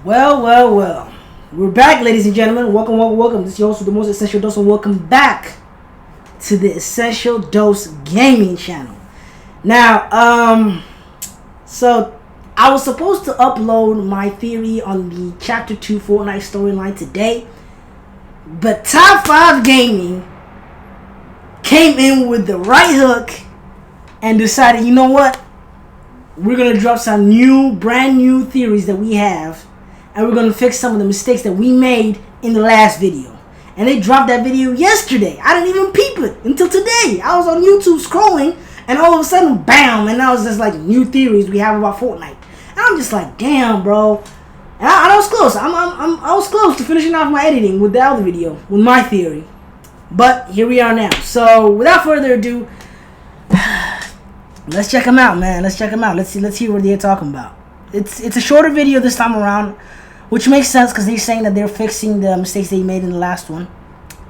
Well. We're back, ladies and gentlemen. Welcome. This is your host with the most essential dose, and welcome back to the Essential Dose Gaming channel. Now, so I was supposed to upload my theory on the Chapter 2 Fortnite storyline today, but Top 5 Gaming came in with the right hook and decided, you know what? We're going to drop some brand new theories that we have, and we're going to fix some of the mistakes that we made in the last video. And they dropped that video yesterday. I didn't even peep it until today. I was on YouTube scrolling, and all of a sudden, bam, and that was just like new theories we have about Fortnite. And I'm just like, damn, bro. And I was close. I was close to finishing off my editing with the other video, with my theory. But here we are now. So without further ado, let's check them out, man. Let's hear what they're talking about. It's a shorter video this time around, which makes sense because they're saying that they're fixing the mistakes they made in the last one.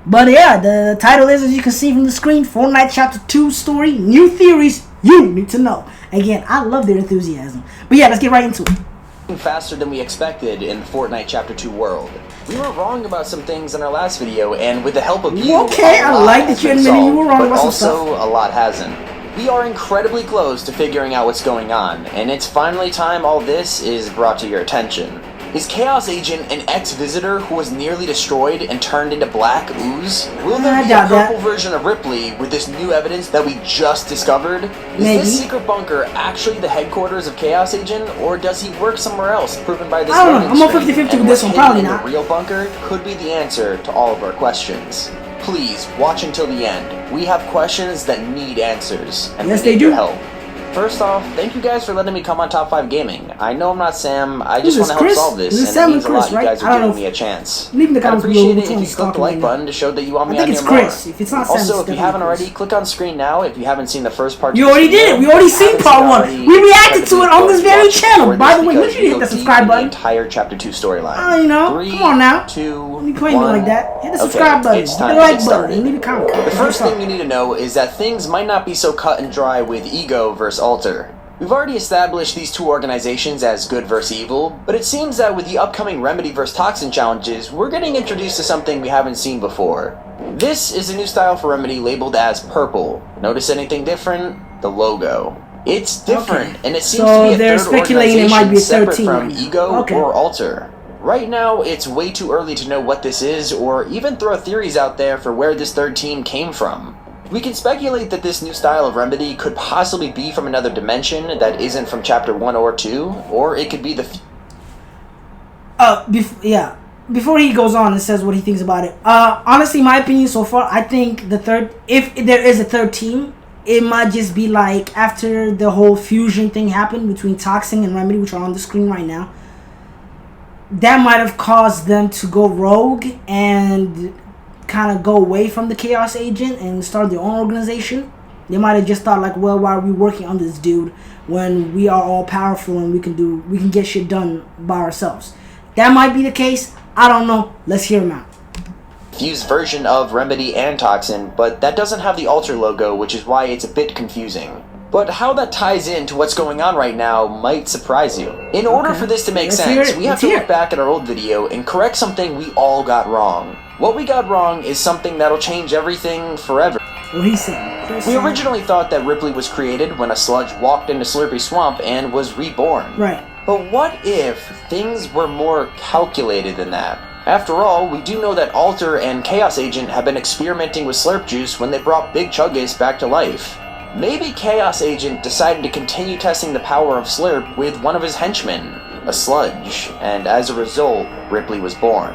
But yeah, the title is, as you can see from the screen, Fortnite Chapter 2 story, new theories you need to know. Again, I love their enthusiasm. But yeah, let's get right into it. Faster than we expected in the Fortnite Chapter 2 world. We were wrong about some things in our last video, and with the help of you, okay, I like that you admitted you were wrong about some stuff. Also, a lot hasn't. We are incredibly close to figuring out what's going on, and it's finally time all this is brought to your attention. Is Chaos Agent an ex-visitor who was nearly destroyed and turned into black ooze? Will there be a purple version of Ripley with this new evidence that we just discovered? Is this secret bunker actually the headquarters of Chaos Agent, or does he work somewhere else, proven by this I don't know. I'm on 50-50 with this one, probably not. The real bunker could be the answer to all of our questions. Please, watch until the end. We have questions that need answers, and yes, we need your help. First off, thank you guys for letting me come on Top 5 Gaming. I know I'm not Sam, I just want to help solve this, and it means a lot you guys are giving me a chance. Leave in the comments below. I'd appreciate it if you click the like button to show that you want me on here more. I think it's Chris. If it's not Sam, also, if you haven't already, click on screen now if you haven't seen the first part. You already did it. We already seen part 1. We reacted to it on this very channel. By the way, make sure you hit the subscribe button. The entire Chapter 2 storyline. Oh, you know, come on now. 2, you claim it like that. Hit the subscribe button. Hit the like button. And leave a comment. The first thing you need to know is that things might not be so cut and dry with Ego versus Alter. We've already established these two organizations as good versus evil, but it seems that with the upcoming Remedy vs. Toxin challenges, we're getting introduced to something we haven't seen before. This is a new style for Remedy labeled as purple. Notice anything different? The logo. It's different, and it seems to be a third organization separate from Ego or Alter. Right now, it's way too early to know what this is, or even throw theories out there for where this third team came from. We can speculate that this new style of Remedy could possibly be from another dimension that isn't from Chapter 1 or 2, or it could be the... Before he goes on and says what he thinks about it, honestly, my opinion so far, I think if there is a third team, it might just be like after the whole fusion thing happened between Toxin and Remedy, which are on the screen right now, that might have caused them to go rogue and kind of go away from the Chaos Agent and start their own organization. They might have just thought like, well, why are we working on this dude when we are all powerful and we can get shit done by ourselves? That might be the case. I don't know. Let's hear him out. Fused version of Remedy and Toxin, but that doesn't have the Alter logo, which is why it's a bit confusing. But how that ties into what's going on right now might surprise you. In order for this to make sense, we have to look back at our old video and correct something we all got wrong. What we got wrong is something that'll change everything forever. What he said. We originally thought that Ripley was created when a sludge walked into Slurpy Swamp and was reborn. Right. But what if things were more calculated than that? After all, we do know that Alter and Chaos Agent have been experimenting with Slurp Juice when they brought Big Chuggus back to life. Maybe Chaos Agent decided to continue testing the power of Slurp with one of his henchmen, a sludge, and as a result, Ripley was born.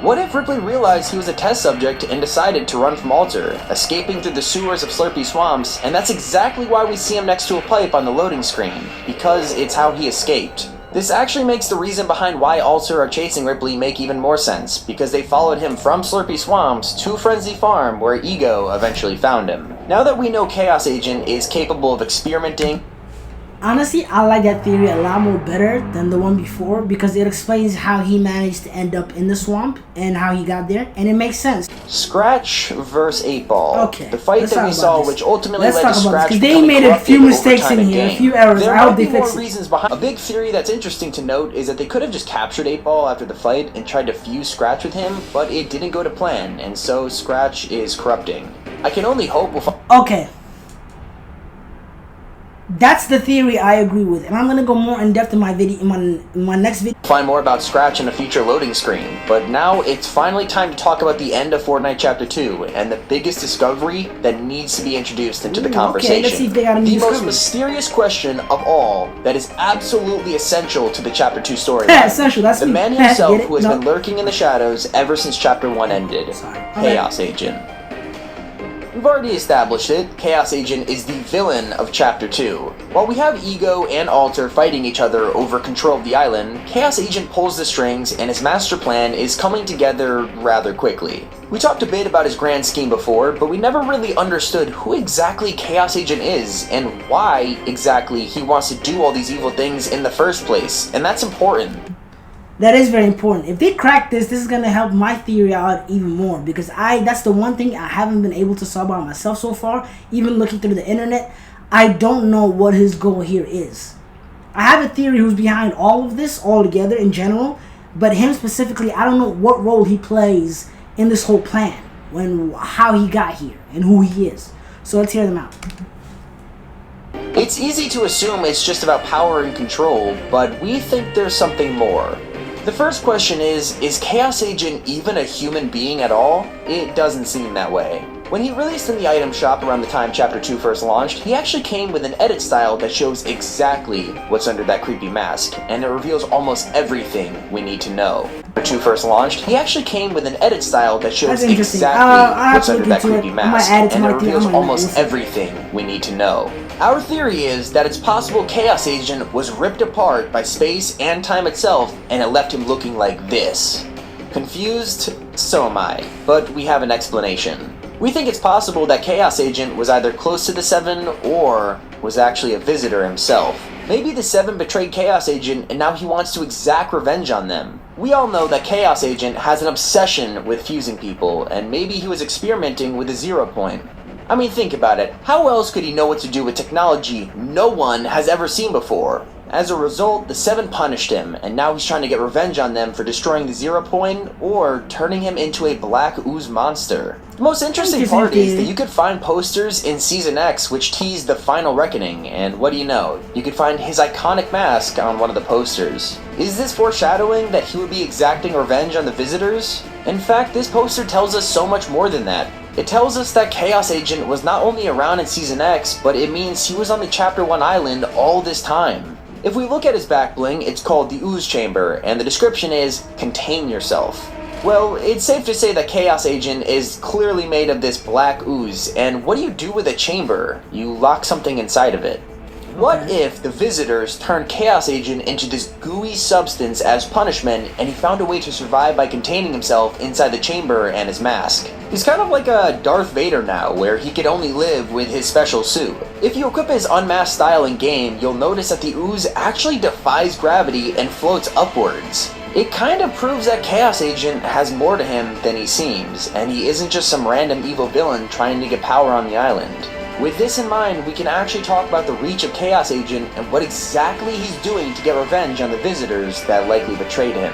What if Ripley realized he was a test subject and decided to run from Alter, escaping through the sewers of Slurpy Swamps, and that's exactly why we see him next to a pipe on the loading screen, because it's how he escaped. This actually makes the reason behind why Alter are chasing Ripley make even more sense, because they followed him from Slurpy Swamps to Frenzy Farm, where Ego eventually found him. Now that we know Chaos Agent is capable of experimenting... honestly, I like that theory a lot more better than the one before because it explains how he managed to end up in the swamp and how he got there, and it makes sense. Scratch versus 8-Ball. Okay, The fight that we saw, which ultimately led to Scratch because they made a few mistakes in here, a few errors. There I hope might they be more fix it. reasons behind. A big theory that's interesting to note is that they could have just captured 8-Ball after the fight and tried to fuse Scratch with him, but it didn't go to plan, and so Scratch is corrupting. I can only hope we'll find. Okay. That's the theory I agree with, and I'm gonna go more in depth in my video, in my next video. Find more about Scratch in a future loading screen, but now it's finally time to talk about the end of Fortnite Chapter 2 and the biggest discovery that needs to be introduced into the conversation. Okay, let's see if they got a new The most discovery. mysterious question of all that is absolutely essential to the Chapter 2 storyline. Essential, that's the me. man Get himself it? who has No. been lurking in the shadows ever since Chapter 1 ended. Sorry. Chaos Agent. We've already established it, Chaos Agent is the villain of Chapter 2. While we have Ego and Alter fighting each other over control of the island, Chaos Agent pulls the strings and his master plan is coming together rather quickly. We talked a bit about his grand scheme before, but we never really understood who exactly Chaos Agent is and why exactly he wants to do all these evil things in the first place, and that's important. That is very important. If they crack this is gonna help my theory out even more because that's the one thing I haven't been able to solve by myself so far. Even looking through the internet, I don't know what his goal here is. I have a theory who's behind all of this altogether in general, but him specifically, I don't know what role he plays in this whole plan, how he got here, and who he is. So let's hear them out. It's easy to assume it's just about power and control, but we think there's something more. The first question is Chaos Agent even a human being at all? It doesn't seem that way. When he released in the item shop around the time Chapter 2 first launched, he actually came with an edit style that shows exactly what's under that creepy mask, and it reveals almost everything we need to know. Chapter 2 first launched, he actually came with an edit style that shows exactly what's under that creepy mask, and it reveals almost everything we need to know. Our theory is that it's possible Chaos Agent was ripped apart by space and time itself, and it left him looking like this. Confused? So am I, but we have an explanation. We think it's possible that Chaos Agent was either close to the Seven or was actually a visitor himself. Maybe the Seven betrayed Chaos Agent and now he wants to exact revenge on them. We all know that Chaos Agent has an obsession with fusing people, and maybe he was experimenting with a 0 point. I mean, think about it. How else could he know what to do with technology no one has ever seen before? As a result, the Seven punished him, and now he's trying to get revenge on them for destroying the 0 point or turning him into a black ooze monster. The most interesting part is that you could find posters in Season X which tease the final reckoning, and what do you know? You could find his iconic mask on one of the posters. Is this foreshadowing that he would be exacting revenge on the visitors? In fact, this poster tells us so much more than that. It tells us that Chaos Agent was not only around in Season X, but it means he was on the Chapter 1 island all this time. If we look at his back bling, it's called the Ooze Chamber, and the description is, contain yourself. Well, it's safe to say that Chaos Agent is clearly made of this black ooze, and what do you do with a chamber? You lock something inside of it. What if the visitors turned Chaos Agent into this gooey substance as punishment, and he found a way to survive by containing himself inside the chamber and his mask? He's kind of like a Darth Vader now, where he could only live with his special suit. If you equip his unmasked style in game, you'll notice that the ooze actually defies gravity and floats upwards. It kind of proves that Chaos Agent has more to him than he seems, and he isn't just some random evil villain trying to get power on the island. With this in mind, we can actually talk about the reach of Chaos Agent and what exactly he's doing to get revenge on the visitors that likely betrayed him.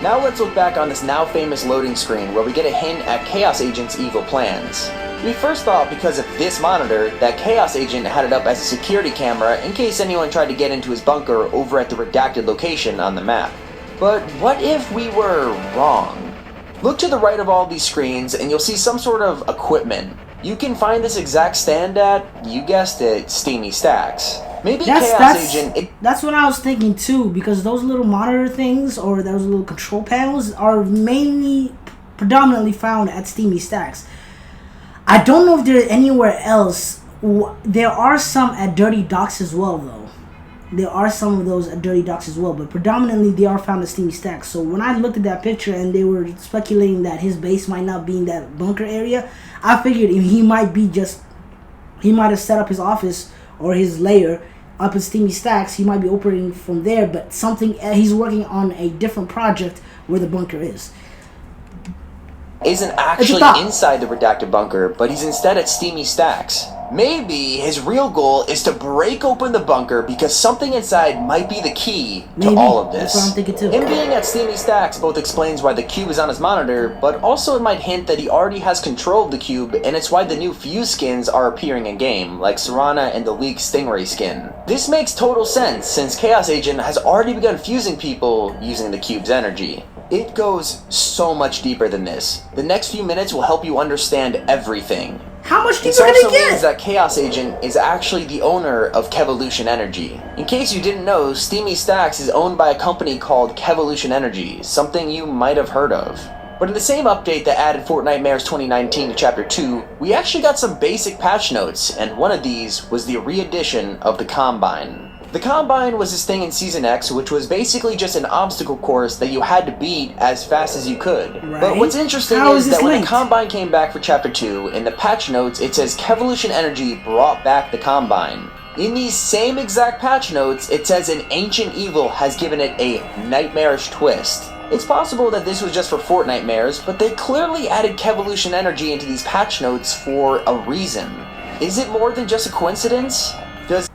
Now let's look back on this now famous loading screen where we get a hint at Chaos Agent's evil plans. We first thought because of this monitor that Chaos Agent had it up as a security camera in case anyone tried to get into his bunker over at the redacted location on the map. But what if we were wrong? Look to the right of all these screens and you'll see some sort of equipment. You can find this exact stand at, you guessed it, Steamy Stacks. Maybe Chaos Agent... That's what I was thinking too, because those little monitor things or those little control panels are predominantly found at Steamy Stacks. I don't know if they're anywhere else. There are some at Dirty Docks as well though. There are some of those at Dirty Docks as well, but predominantly they are found at Steamy Stacks. So when I looked at that picture and they were speculating that his base might not be in that bunker area, I figured he might have set up his office or his lair up in Steamy Stacks, he might be operating from there, but he's working on a different project where the bunker is. Isn't actually inside the redacted bunker, but he's instead at Steamy Stacks. Maybe his real goal is to break open the bunker because something inside might be the key to all of this. That's what I'm thinking too. Him being at Steamy Stacks both explains why the cube is on his monitor, but also it might hint that he already has control of the cube, and it's why the new fuse skins are appearing in game, like Serana and the leaked Stingray skin. This makes total sense since Chaos Agent has already begun fusing people using the cube's energy. It goes so much deeper than this. The next few minutes will help you understand everything. How much deeper This can it also get? means that Chaos Agent is actually the owner of Kevolution Energy. In case you didn't know, Steamy Stacks is owned by a company called Kevolution Energy, something you might have heard of. But in the same update that added Fortnite Mares 2019 to Chapter 2, we actually got some basic patch notes, and one of these was the re-edition of the Combine. The Combine was this thing in Season X, which was basically just an obstacle course that you had to beat as fast as you could. Right. But what's interesting is that when the Combine came back for Chapter 2, in the patch notes it says Kevolution Energy brought back the Combine. In these same exact patch notes, it says an ancient evil has given it a nightmarish twist. It's possible that this was just for Fortnite Mares, but they clearly added Kevolution Energy into these patch notes for a reason. Is it more than just a coincidence? Does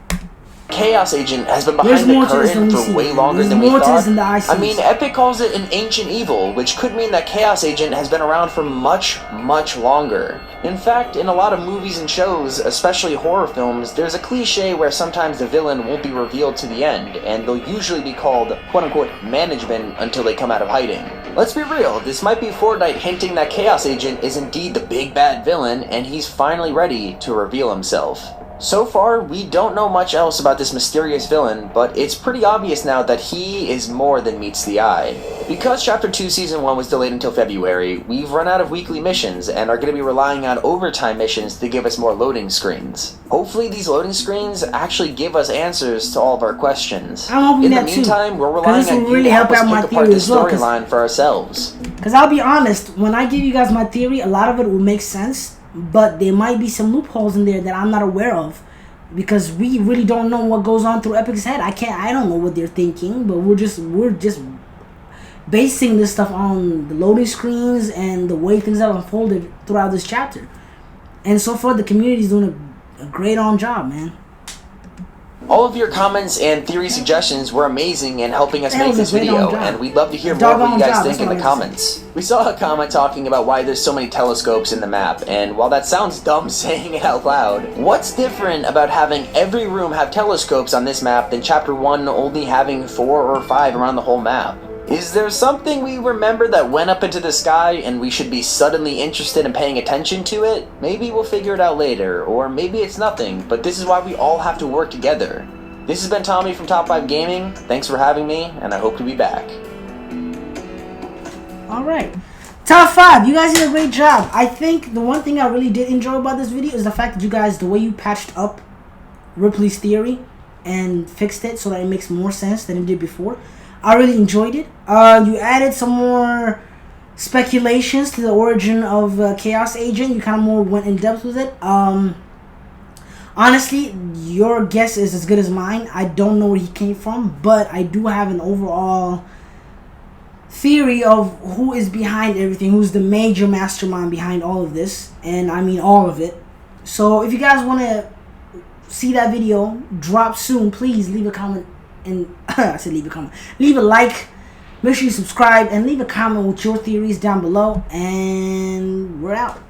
Chaos Agent has been behind the curtain for way longer than we thought? I mean, Epic calls it an ancient evil, which could mean that Chaos Agent has been around for much, much longer. In fact, in a lot of movies and shows, especially horror films, there's a cliche where sometimes the villain won't be revealed to the end, and they'll usually be called, quote-unquote, management until they come out of hiding. Let's be real, this might be Fortnite hinting that Chaos Agent is indeed the big bad villain, and he's finally ready to reveal himself. So far, we don't know much else about this mysterious villain, but it's pretty obvious now that he is more than meets the eye. Because Chapter 2 Season 1 was delayed until February, we've run out of weekly missions and are going to be relying on overtime missions to give us more loading screens. Hopefully these loading screens actually give us answers to all of our questions. I'm hoping In the meantime, we're relying on you really to help us out pick apart the storyline for ourselves. Because I'll be honest, when I give you guys my theory, a lot of it will make sense. But there might be some loopholes in there that I'm not aware of, because we really don't know what goes on through Epic's head. I don't know what they're thinking, but we're just basing this stuff on the loading screens and the way things have unfolded throughout this chapter. And so far, the community's doing a great on job, man. All of your comments and theory suggestions were amazing in helping us make this video, and we'd love to hear more of what you guys think in the comments. We saw a comment talking about why there's so many telescopes in the map, and while that sounds dumb saying it out loud, what's different about having every room have telescopes on this map than Chapter 1 only having 4 or 5 around the whole map? Is there something we remember that went up into the sky and we should be suddenly interested in paying attention to it? Maybe we'll figure it out later, or maybe it's nothing, but this is why we all have to work together. This has been Tommy from Top 5 Gaming. Thanks for having me, and I hope to be back. Alright. Top 5, you guys did a great job. I think the one thing I really did enjoy about this video is the fact that you guys, the way you patched up Ripley's theory and fixed it so that it makes more sense than it did before. I really enjoyed it. You added some more speculations to the origin of Chaos Agent. You kind of more went in depth with it. Honestly, your guess is as good as mine. I don't know where he came from, but I do have an overall theory of who is behind everything, who's the major mastermind behind all of this, and I mean all of it. So if you guys want to see that video drop soon, please leave a comment. And I said leave a comment. Leave a like. Make sure you subscribe and leave a comment with your theories down below. And we're out.